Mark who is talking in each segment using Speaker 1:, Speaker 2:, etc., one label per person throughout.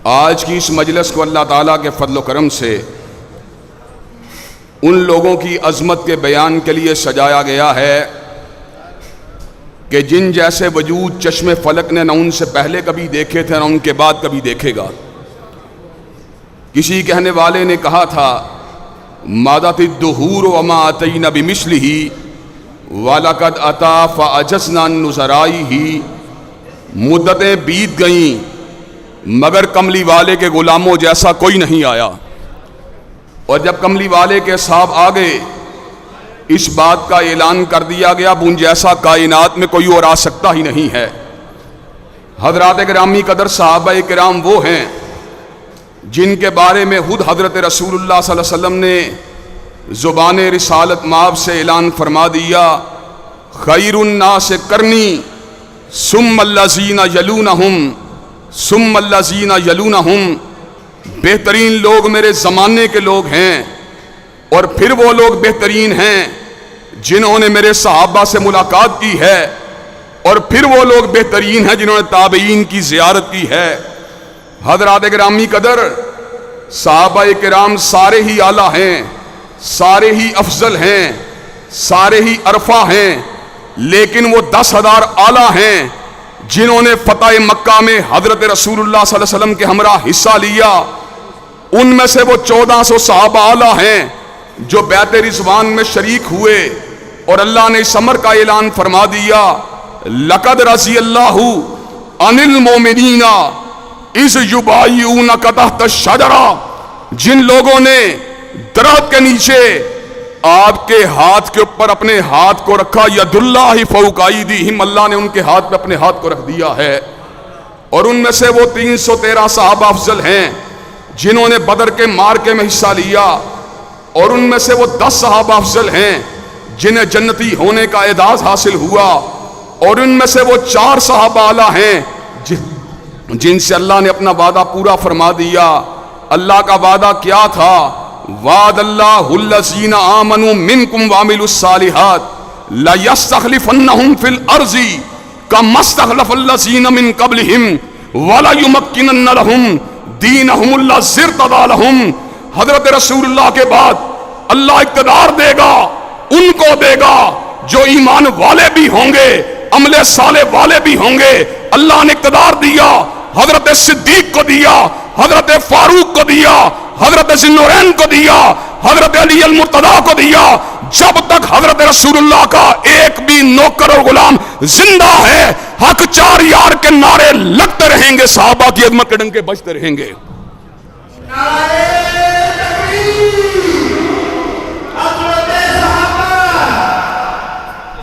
Speaker 1: آج کی اس مجلس کو اللہ تعالیٰ کے فضل و کرم سے ان لوگوں کی عظمت کے بیان کے لیے سجایا گیا ہے کہ جن جیسے وجود چشم فلک نے نہ ان سے پہلے کبھی دیکھے تھے نہ ان کے بعد کبھی دیکھے گا۔ کسی کہنے والے نے کہا تھا مادت الدہور وما اتینا بمثلہ وَلَقَدْ أَتَى فَأَجَزْنَا النُّظَرَائِهِ، مدتیں بیت گئیں مگر کملی والے کے غلاموں جیسا کوئی نہیں آیا۔ اور جب کملی والے کے صاحب آگے اس بات کا اعلان کر دیا گیا ان جیسا کائنات میں کوئی اور آ سکتا ہی نہیں ہے۔ حضرات گرامی قدر صحابہ کرام وہ ہیں جن کے بارے میں خود حضرت رسول اللہ صلی اللہ علیہ وسلم نے زبان رسالت مآب سے اعلان فرما دیا خیر الناس قرنی ثم الذین یلونہم ثم الذین یلونہم، بہترین لوگ میرے زمانے کے لوگ ہیں اور پھر وہ لوگ بہترین ہیں جنہوں نے میرے صحابہ سے ملاقات کی ہے اور پھر وہ لوگ بہترین ہیں جنہوں نے تابعین کی زیارت کی ہے۔ حضرات گرامی قدر صحابہ کرام سارے ہی اعلیٰ ہیں، سارے ہی افضل ہیں، سارے ہی عرفہ ہیں، لیکن وہ 10,000 اعلیٰ ہیں جنہوں نے فتح مکہ میں حضرت رسول اللہ صلی اللہ علیہ وسلم کے ہمراہ حصہ لیا۔ ان میں سے وہ 1400 صحابہ اعلیٰ ہیں جو بیعت رضوان میں شریک ہوئے اور اللہ نے اس امر کا اعلان فرما دیا لقد رضی اللہ عن المؤمنین اذ یبایعونک تحت الشجرہ، جن لوگوں نے درخت کے نیچے آپ کے ہاتھ کے اوپر اپنے ہاتھ کو رکھا، ید اللہ فوق ایدیہم، اللہ نے ان کے ہاتھ پہ اپنے ہاتھ کو رکھ دیا ہے۔ اور ان میں سے وہ 313 صحابہ افضل ہیں جنہوں نے بدر کے معرکے میں حصہ لیا، اور ان میں سے وہ 10 صحابہ افضل ہیں جنہیں جنتی ہونے کا اعزاز حاصل ہوا، اور ان میں سے وہ 4 صحابہ اعلیٰ ہیں جن سے اللہ نے اپنا وعدہ پورا فرما دیا۔ اللہ کا وعدہ کیا تھا؟ وعد اللہ الذین آمنوا منکم وعملوا الصالحات لیستخلفنہم فی الارض کما استخلف الذین من قبلہم ولیمکنن لہم دینہم الذی ارتضی لہم۔ حضرت رسول اللہ کے بعد اللہ اقتدار دے گا، ان کو دے گا جو ایمان والے بھی ہوں گے، عمل صالح والے بھی ہوں گے۔ اللہ نے اقتدار دیا، حضرت صدیق کو دیا، حضرت فاروق کو دیا، حضرت ذوالنورین کو دیا، حضرت علی المرتضیٰ کو دیا۔ جب تک حضرت رسول اللہ کا ایک بھی نوکر اور غلام زندہ ہے، حق 4 یار کے نعرے لگتے رہیں گے، صحابہ کی عظمت کے ڈنکے بجتے رہیں گے۔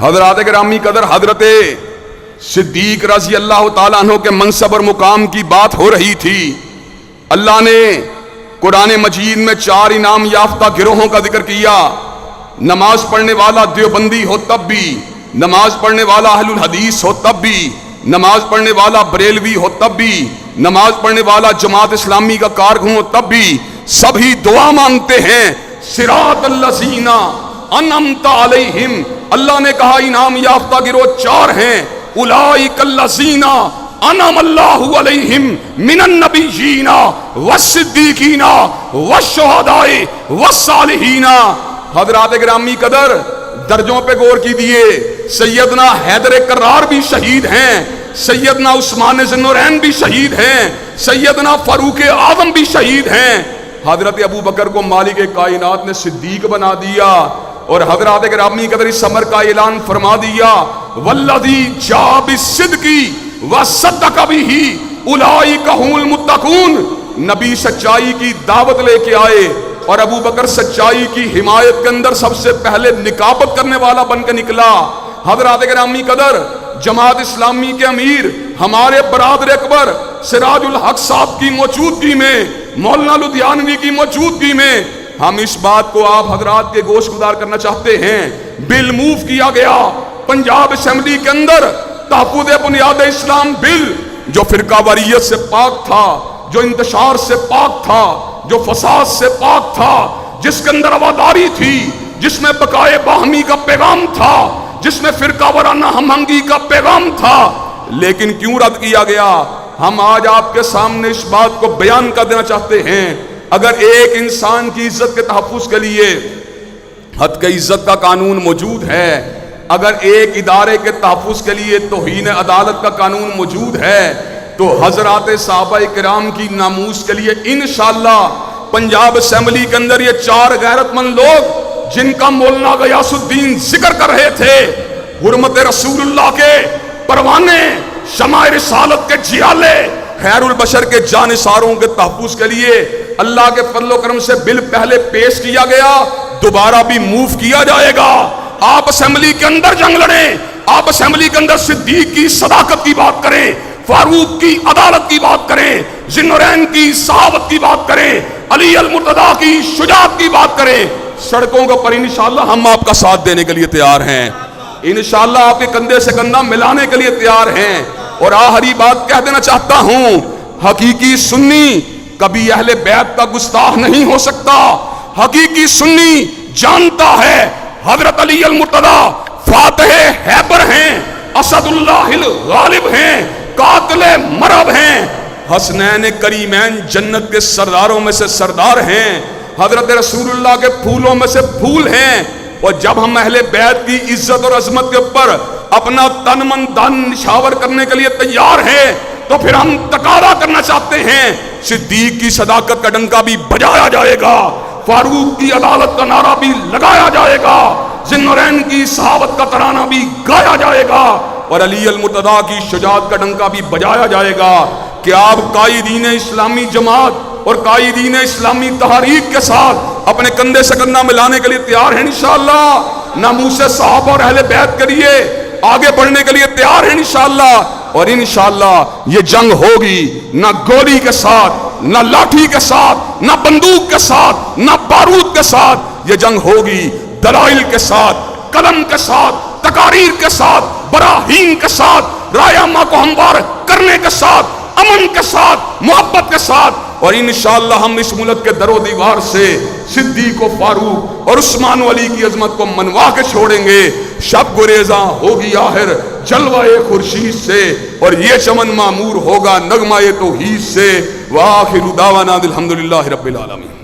Speaker 1: حضرات گرامی قدر حضرت صدیق رضی اللہ تعالیٰ عنہ کے منصب اور مقام کی بات ہو رہی تھی۔ اللہ نے قرآن مجید میں 4 انعام یافتہ گروہوں کا ذکر کیا۔ نماز پڑھنے والا دیوبندی ہو تب بھی، نماز پڑھنے والا اہل الحدیث ہو تب بھی، نماز پڑھنے والا بریلوی ہو تب بھی، نماز پڑھنے والا جماعت اسلامی کا کارکن ہو تب بھی، سبھی دعا مانگتے ہیں صراط الذین انعمت علیہم۔ اللہ نے کہا انعام یافتہ گروہ 4 ہیں، اولئک الذین انعم اللہ علیہم من النبیین والصدیقین والشہداء والصالحین۔ حضرات گرامی قدر درجوں پہ غور کیجیے، سیدنا حیدر کرار بھی شہید ہیں، سیدنا عثمان ذوالنورین بھی شہید ہیں، سیدنا فاروق اعظم بھی شہید ہیں۔ حضرت ابو بکر کو مالک کائنات نے صدیق بنا دیا، اور حضرات گرامی قدر اس امر کا اعلان فرما دیا والذی جاء بالصدق وصدق بہ اولئک هم المتقون۔ نبی سچائی کی دعوت لے کے آئے اور ابو بکر سچائی کی حمایت کے اندر سب سے پہلے نقابت کرنے والا بن کے نکلا۔ حضرات گرامی قدر جماعت اسلامی کے امیر ہمارے برادر اکبر سراج الحق صاحب کی موجودگی میں، مولانا لدھیانوی کی موجودگی میں ہم اس بات کو آپ حضرات کے گوش گزار کرنا چاہتے ہیں۔ بل موو کیا گیا پنجاب اسمبلی کے اندر تحفظ بنیاد اسلام بل، جو فرقہ واریت سے پاک تھا، جو انتشار سے پاک تھا، جو فساد سے پاک تھا، جس کے اندر رواداری تھی، جس میں بقائے باہمی کا پیغام تھا، جس میں فرقہ وارانہ ہم آہنگی کا پیغام تھا، لیکن کیوں رد کیا گیا؟ ہم آج آپ کے سامنے اس بات کو بیان کر دینا چاہتے ہیں، اگر ایک انسان کی عزت کے تحفظ کے لیے حد کے عزت کا قانون موجود ہے، اگر ایک ادارے کے تحفظ کے لیے توہین عدالت کا قانون موجود ہے، تو حضرات صحابہ کرام کی ناموس کے لیے انشاءاللہ پنجاب اسمبلی کے اندر یہ 4 غیرت مند لوگ جن کا مولانا غیاث الدین ذکر کر رہے تھے، حرمت رسول اللہ کے پروانے، شمع رسالت کے جیالے، خیر البشر کے جانثاروں کے تحفظ کے لیے اللہ کے فضل و کرم سے بل پہلے پیش کیا گیا، دوبارہ بھی موو کیا جائے گا۔ آپ اسمبلی کے اندر جنگ لڑیں، آپ اسمبلی کے اندر صدیق کی صداقت کی بات کریں، فاروق کی عدالت کی بات کریں، ذوالنورین کی صحابت کی بات کریں، علی المرتضیٰ کی شجاعت کی بات کریں، سڑکوں کے پر انشاءاللہ ہم آپ کا ساتھ دینے کے لیے تیار ہیں، انشاءاللہ آپ کے کندھے سے کندھا ملانے کے لیے تیار ہیں۔ اور آخری بات کہہ دینا چاہتا ہوں، حقیقی سنی کبھی اہل بیت کا گستاخ نہیں ہو سکتا۔ حقیقی سنی جانتا ہے حضرت علی المرتضیٰ فاتح حیبر ہیں، اسد اللہ الغالب ہیں، قاتل مرب ہیں، حسنین کریمین جنت کے سرداروں میں سے سردار ہیں، حضرت رسول اللہ کے پھولوں میں سے پھول ہیں۔ اور جب ہم اہل بیت کی عزت اور عظمت کے اوپر اپنا تن من دن نشاور کرنے کے لیے تیار ہیں، تو پھر ہم تقاضا کرنا چاہتے ہیں صدیق کی صداقت کا ڈنکا بھی بجایا جائے گا، فاروق کی عدالت کا نعرہ بھی لگایا جائے گا، ذوالنورین کی صحابت کا ترانہ بھی گایا جائے گا، اور علی المرتضیٰ کی شجاعت کا ڈنکا بھی بجایا جائے گا کہ آپ قائدین اسلامی جماعت اور قائدین اسلامی تحریک کے ساتھ اپنے کندھے سے کندھا ملانے کے لیے تیار ہیں انشاءاللہ، ناموس صحابہ اور اہل بیت کے لیے آگے بڑھنے کے لیے تیار ہیں انشاءاللہ۔ اور انشاءاللہ یہ جنگ ہوگی نہ گولی کے ساتھ، نہ لاٹھی کے ساتھ، نہ بندوق کے ساتھ، نہ بارود کے ساتھ، یہ جنگ ہوگی دلائل کے ساتھ، قلم کے ساتھ، تقاریر کے ساتھ، براہین کے ساتھ، رائے عامہ کو ہموار کرنے کے ساتھ، امن کے ساتھ، محبت کے ساتھ۔ اور انشاءاللہ ہم اس ملک کے در و دیوار سے صدیق و فاروق اور عثمان و علی کی عظمت کو منوا کے چھوڑیں گے۔ شب گریزاں ہوگی آخر جلوہ خورشید سے، اور یہ چمن معمور ہوگا نغمہ توحید سے۔ وآخر دعوانا الحمدللہ رب العالمین۔